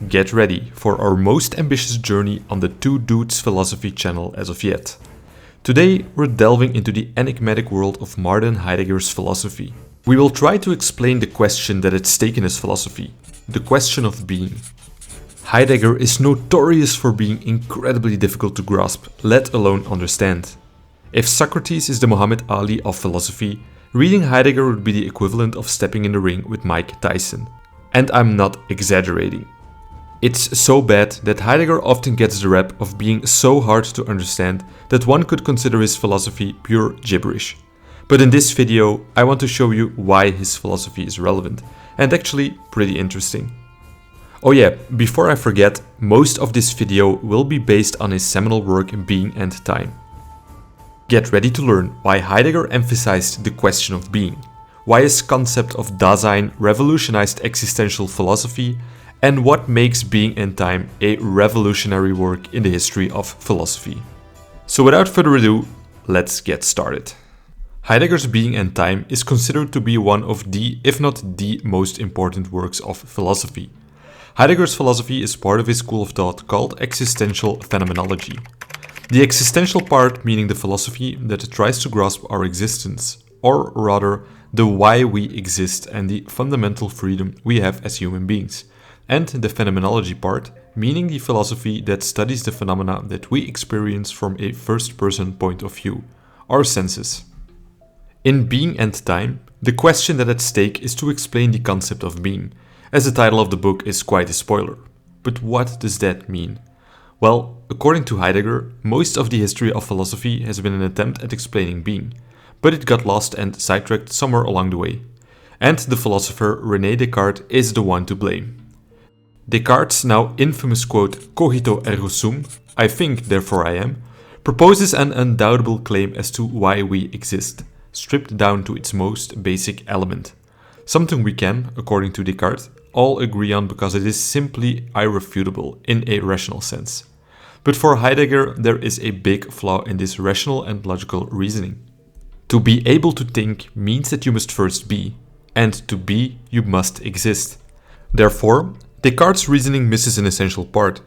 Get ready for our most ambitious journey on the Two Dudes Philosophy channel as of yet. Today, we're delving into the enigmatic world of Martin Heidegger's philosophy. We will try to explain the question that at stake in his philosophy, the question of being. Heidegger is notorious for being incredibly difficult to grasp, let alone understand. If Socrates is the Muhammad Ali of philosophy, reading Heidegger would be the equivalent of stepping in the ring with Mike Tyson. And I'm not exaggerating. It's so bad that Heidegger often gets the rep of being so hard to understand that one could consider his philosophy pure gibberish. But in this video, I want to show you why his philosophy is relevant, and actually pretty interesting. Oh yeah, before I forget, most of this video will be based on his seminal work Being and Time. Get ready to learn why Heidegger emphasized the question of being, why his concept of Dasein revolutionized existential philosophy, and what makes Being and Time a revolutionary work in the history of philosophy. So without further ado, let's get started. Heidegger's Being and Time is considered to be one of the, if not the most important works of philosophy. Heidegger's philosophy is part of his school of thought called Existential-Phenomenology. The existential part meaning the philosophy that tries to grasp our existence, or rather, the why we exist and the fundamental freedom we have as human beings. And the phenomenology part, meaning the philosophy that studies the phenomena that we experience from a first-person point of view, our senses. In Being and Time, the question that at stake is to explain the concept of being, as the title of the book is quite a spoiler. But what does that mean? Well, according to Heidegger, most of the history of philosophy has been an attempt at explaining being, but it got lost and sidetracked somewhere along the way. And the philosopher René Descartes is the one to blame. Descartes' now infamous quote, "Cogito ergo sum," I think, therefore I am, proposes an undoubtable claim as to why we exist, stripped down to its most basic element. Something we can, according to Descartes, all agree on because it is simply irrefutable in a rational sense. But for Heidegger, there is a big flaw in this rational and logical reasoning. To be able to think means that you must first be, and to be, you must exist. Therefore, Descartes' reasoning misses an essential part.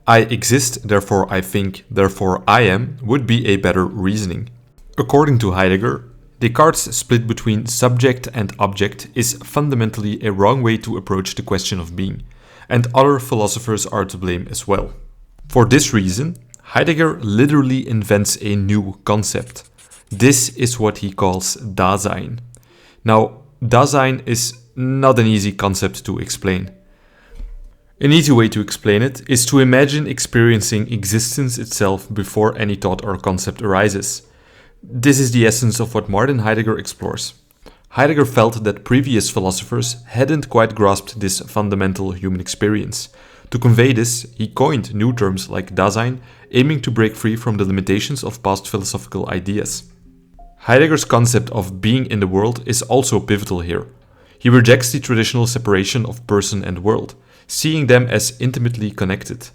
I exist, therefore I think, therefore I am, would be a better reasoning. According to Heidegger, Descartes' split between subject and object is fundamentally a wrong way to approach the question of being, and other philosophers are to blame as well. For this reason, Heidegger literally invents a new concept. This is what he calls Dasein. Now, Dasein is not an easy concept to explain. An easy way to explain it is to imagine experiencing existence itself before any thought or concept arises. This is the essence of what Martin Heidegger explores. Heidegger felt that previous philosophers hadn't quite grasped this fundamental human experience. To convey this, he coined new terms like Dasein, aiming to break free from the limitations of past philosophical ideas. Heidegger's concept of being in the world is also pivotal here. He rejects the traditional separation of person and world, seeing them as intimately connected.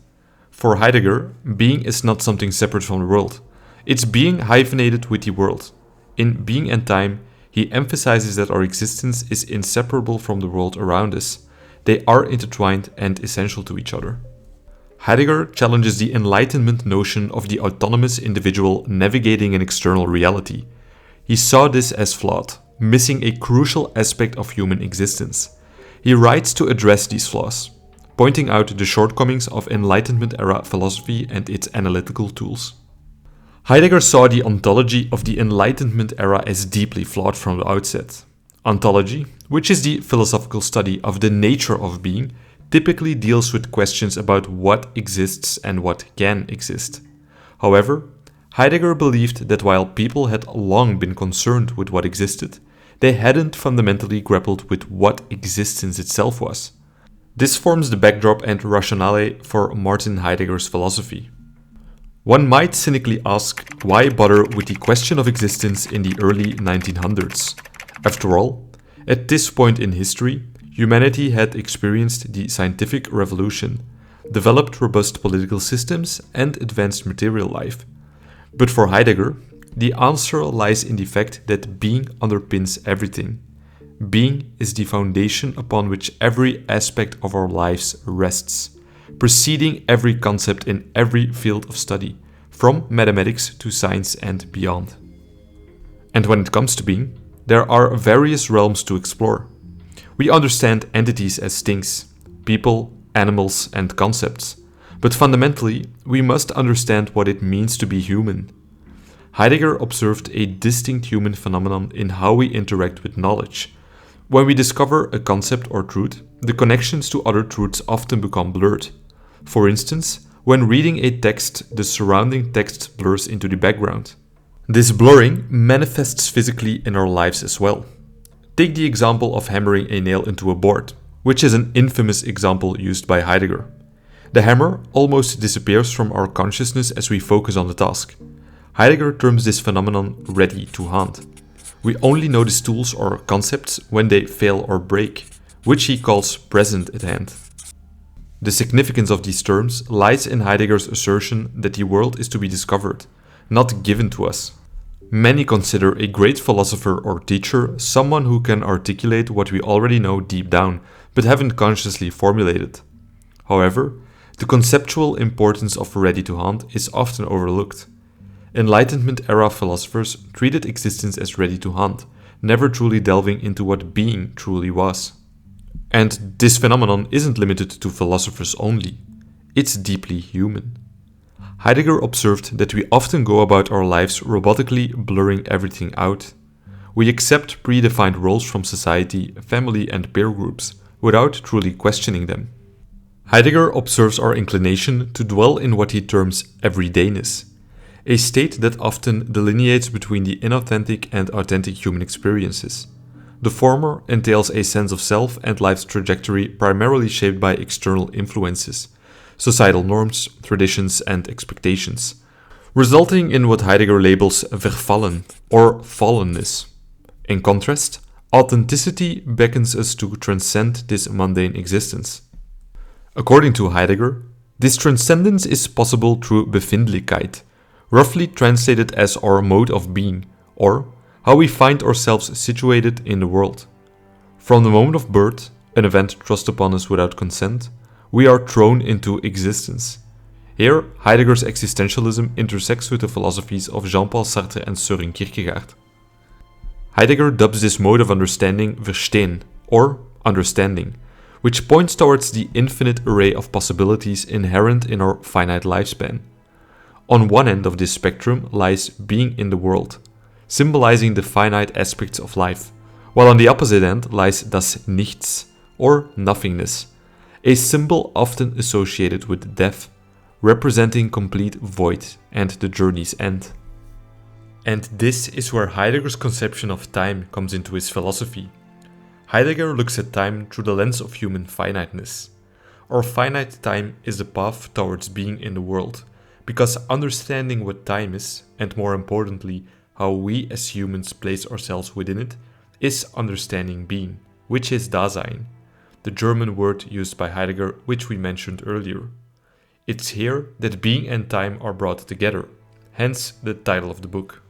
For Heidegger, being is not something separate from the world. It's being hyphenated with the world. In Being and Time, he emphasizes that our existence is inseparable from the world around us. They are intertwined and essential to each other. Heidegger challenges the Enlightenment notion of the autonomous individual navigating an external reality. He saw this as flawed, missing a crucial aspect of human existence. He writes to address these flaws, pointing out the shortcomings of Enlightenment-era philosophy and its analytical tools. Heidegger saw the ontology of the Enlightenment era as deeply flawed from the outset. Ontology, which is the philosophical study of the nature of being, typically deals with questions about what exists and what can exist. However, Heidegger believed that while people had long been concerned with what existed, they hadn't fundamentally grappled with what existence itself was. This forms the backdrop and rationale for Martin Heidegger's philosophy. One might cynically ask, why bother with the question of existence in the early 1900s? After all, at this point in history, humanity had experienced the scientific revolution, developed robust political systems, and advanced material life. But for Heidegger, the answer lies in the fact that being underpins everything. Being is the foundation upon which every aspect of our lives rests, preceding every concept in every field of study, from mathematics to science and beyond. And when it comes to being, there are various realms to explore. We understand entities as things, people, animals, and concepts, but fundamentally, we must understand what it means to be human. Heidegger observed a distinct human phenomenon in how we interact with knowledge. When we discover a concept or truth, the connections to other truths often become blurred. For instance, when reading a text, the surrounding text blurs into the background. This blurring manifests physically in our lives as well. Take the example of hammering a nail into a board, which is an infamous example used by Heidegger. The hammer almost disappears from our consciousness as we focus on the task. Heidegger terms this phenomenon ready to hand. We only notice tools or concepts when they fail or break, which he calls present at hand. The significance of these terms lies in Heidegger's assertion that the world is to be discovered, not given to us. Many consider a great philosopher or teacher someone who can articulate what we already know deep down, but haven't consciously formulated. However, the conceptual importance of ready to hand is often overlooked. Enlightenment-era philosophers treated existence as ready to hand, never truly delving into what being truly was. And this phenomenon isn't limited to philosophers only. It's deeply human. Heidegger observed that we often go about our lives robotically blurring everything out. We accept predefined roles from society, family, and peer groups without truly questioning them. Heidegger observes our inclination to dwell in what he terms everydayness, a state that often delineates between the inauthentic and authentic human experiences. The former entails a sense of self and life's trajectory primarily shaped by external influences, societal norms, traditions, and expectations, resulting in what Heidegger labels vervallen, or fallenness. In contrast, authenticity beckons us to transcend this mundane existence. According to Heidegger, this transcendence is possible through Befindlichkeit, roughly translated as our mode of being, or how we find ourselves situated in the world. From the moment of birth, an event thrust upon us without consent, we are thrown into existence. Here, Heidegger's existentialism intersects with the philosophies of Jean-Paul Sartre and Søren Kierkegaard. Heidegger dubs this mode of understanding Verstehen, or understanding, which points towards the infinite array of possibilities inherent in our finite lifespan. On one end of this spectrum lies being in the world, symbolizing the finite aspects of life, while on the opposite end lies das Nichts, or nothingness, a symbol often associated with death, representing complete void and the journey's end. And this is where Heidegger's conception of time comes into his philosophy. Heidegger looks at time through the lens of human finiteness. Our finite time is the path towards being in the world, because understanding what time is, and more importantly, how we as humans place ourselves within it, is understanding being, which is Dasein, the German word used by Heidegger, which we mentioned earlier. It's here that being and time are brought together, hence the title of the book.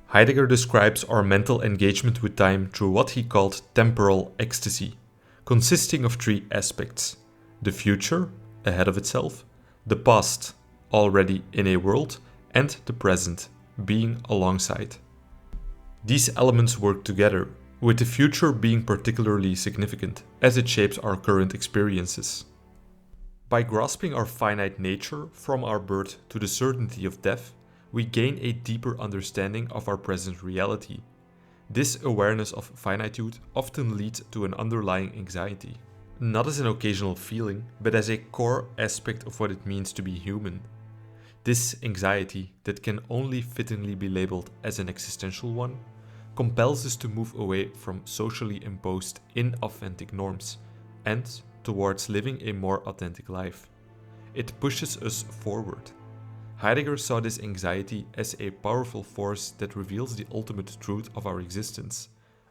Heidegger describes our mental engagement with time through what he called temporal ecstasy, consisting of three aspects: the future, ahead of itself, the past, already in a world, and the present, being alongside. These elements work together, with the future being particularly significant, as it shapes our current experiences. By grasping our finite nature from our birth to the certainty of death, we gain a deeper understanding of our present reality. This awareness of finitude often leads to an underlying anxiety, not as an occasional feeling, but as a core aspect of what it means to be human. This anxiety, that can only fittingly be labeled as an existential one, compels us to move away from socially imposed inauthentic norms and towards living a more authentic life. It pushes us forward. Heidegger saw this anxiety as a powerful force that reveals the ultimate truth of our existence,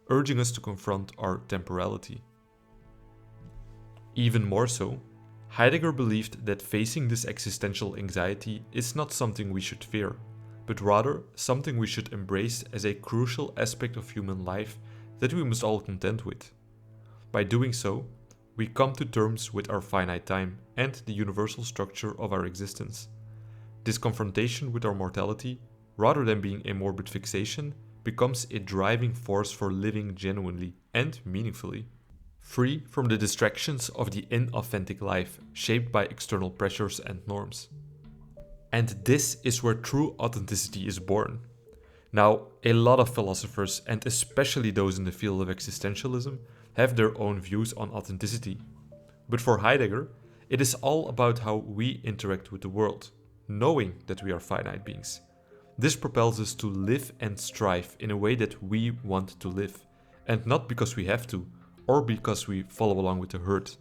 urging us to confront our temporality. Even more so, Heidegger believed that facing this existential anxiety is not something we should fear, but rather something we should embrace as a crucial aspect of human life that we must all contend with. By doing so, we come to terms with our finite time and the universal structure of our existence. This confrontation with our mortality, rather than being a morbid fixation, becomes a driving force for living genuinely and meaningfully, free from the distractions of the inauthentic life shaped by external pressures and norms. And this is where true authenticity is born. Now, a lot of philosophers, and especially those in the field of existentialism, have their own views on authenticity. But for Heidegger, it is all about how we interact with the world, knowing that we are finite beings. This propels us to live and strive in a way that we want to live, and not because we have to, or because we follow along with the herd.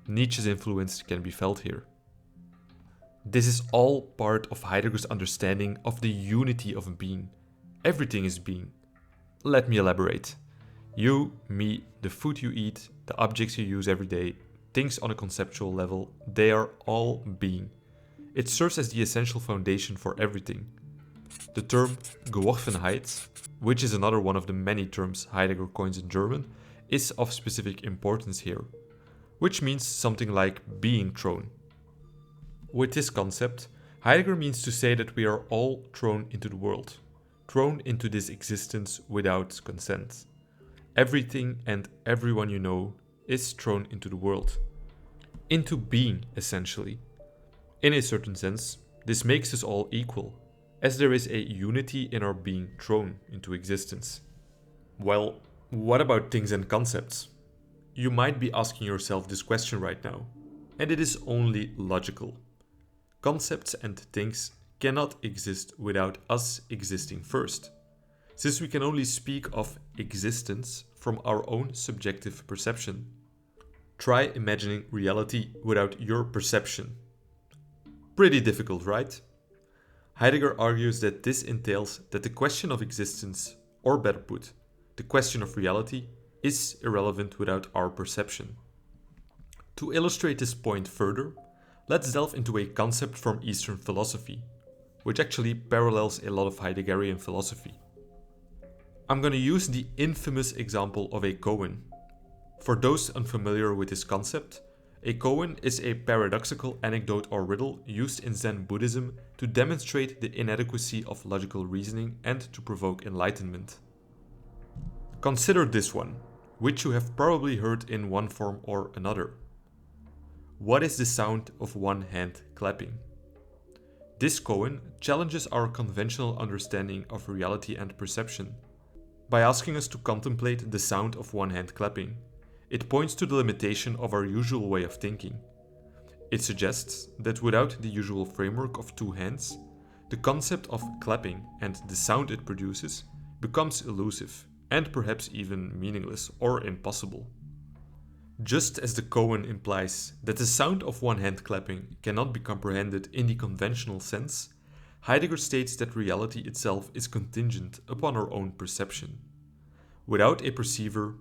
Nietzsche's influence can be felt here. This is all part of Heidegger's understanding of the unity of being. Everything is being. Let me elaborate. You, me, the food you eat, the objects you use every day, things on a conceptual level, they are all being. It serves as the essential foundation for everything. The term Geworfenheit, which is another one of the many terms Heidegger coins in German, is of specific importance here, which means something like being thrown. With this concept, Heidegger means to say that we are all thrown into the world, thrown into this existence without consent. Everything and everyone you know is thrown into the world, into being essentially. In a certain sense, this makes us all equal, as there is a unity in our being thrown into existence. Well, what about things and concepts? You might be asking yourself this question right now, and it is only logical. Concepts and things cannot exist without us existing first, since we can only speak of existence from our own subjective perception. Try imagining reality without your perception. Pretty difficult, right? Heidegger argues that this entails that the question of existence, or better put, the question of reality, is irrelevant without our perception. To illustrate this point further, let's delve into a concept from Eastern philosophy, which actually parallels a lot of Heideggerian philosophy. I'm going to use the infamous example of a koan. For those unfamiliar with this concept, a koan is a paradoxical anecdote or riddle used in Zen Buddhism to demonstrate the inadequacy of logical reasoning and to provoke enlightenment. Consider this one, which you have probably heard in one form or another. What is the sound of one hand clapping? This koan challenges our conventional understanding of reality and perception. By asking us to contemplate the sound of one hand clapping, it points to the limitation of our usual way of thinking. It suggests that without the usual framework of two hands, the concept of clapping and the sound it produces becomes elusive and perhaps even meaningless or impossible. Just as the koan implies that the sound of one hand clapping cannot be comprehended in the conventional sense, Heidegger states that reality itself is contingent upon our own perception. Without a perceiver,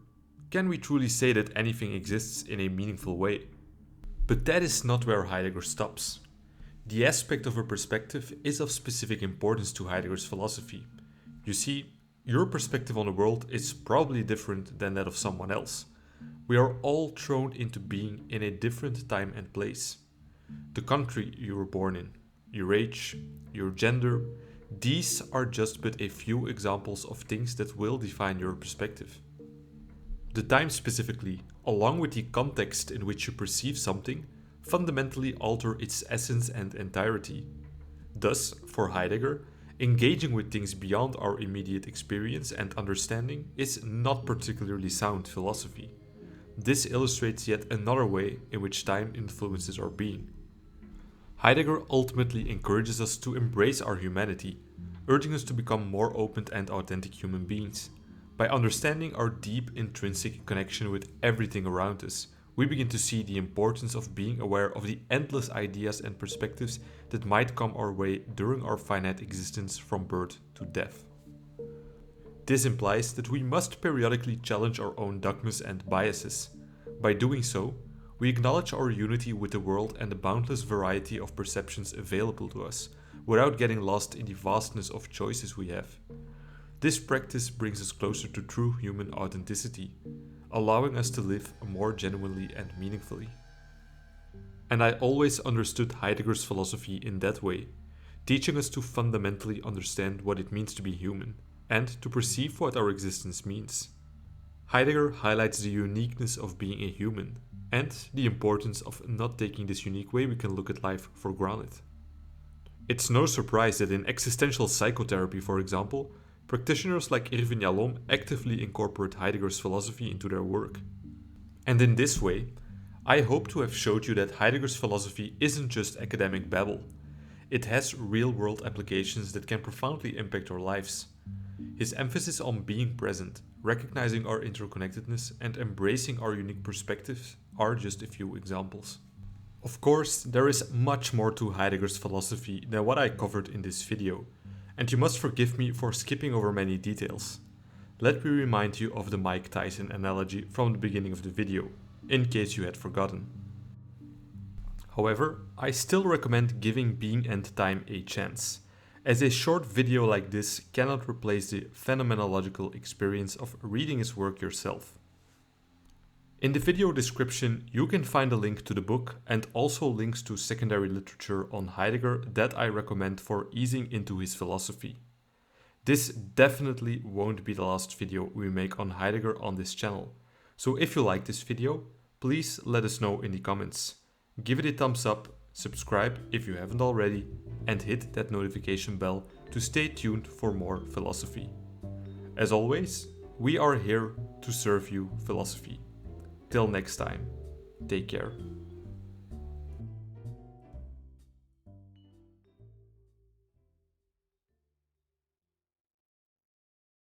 can we truly say that anything exists in a meaningful way? But that is not where Heidegger stops. The aspect of a perspective is of specific importance to Heidegger's philosophy. You see, your perspective on the world is probably different than that of someone else. We are all thrown into being in a different time and place. The country you were born in, your age, your gender, these are just but a few examples of things that will define your perspective. The time specifically, along with the context in which you perceive something, fundamentally alter its essence and entirety. Thus, for Heidegger, engaging with things beyond our immediate experience and understanding is not particularly sound philosophy. This illustrates yet another way in which time influences our being. Heidegger ultimately encourages us to embrace our humanity, urging us to become more open and authentic human beings. By understanding our deep intrinsic connection with everything around us, we begin to see the importance of being aware of the endless ideas and perspectives that might come our way during our finite existence from birth to death. This implies that we must periodically challenge our own dogmas and biases. By doing so, we acknowledge our unity with the world and the boundless variety of perceptions available to us, without getting lost in the vastness of choices we have. This practice brings us closer to true human authenticity, allowing us to live more genuinely and meaningfully. And I always understood Heidegger's philosophy in that way, teaching us to fundamentally understand what it means to be human, and to perceive what our existence means. Heidegger highlights the uniqueness of being a human, and the importance of not taking this unique way we can look at life for granted. It's no surprise that in existential psychotherapy, for example, practitioners like Irvin Yalom actively incorporate Heidegger's philosophy into their work. And in this way, I hope to have showed you that Heidegger's philosophy isn't just academic babble. It has real-world applications that can profoundly impact our lives. His emphasis on being present, recognizing our interconnectedness, and embracing our unique perspectives are just a few examples. Of course, there is much more to Heidegger's philosophy than what I covered in this video, and you must forgive me for skipping over many details. Let me remind you of the Mike Tyson analogy from the beginning of the video, in case you had forgotten. However, I still recommend giving being and time a chance, as a short video like this cannot replace the phenomenological experience of reading his work yourself. In the video description, you can find a link to the book and also links to secondary literature on Heidegger that I recommend for easing into his philosophy. This definitely won't be the last video we make on Heidegger on this channel, so if you like this video, please let us know in the comments. Give it a thumbs up, subscribe if you haven't already, and hit that notification bell to stay tuned for more philosophy. As always, we are here to serve you philosophy. Till next time, take care.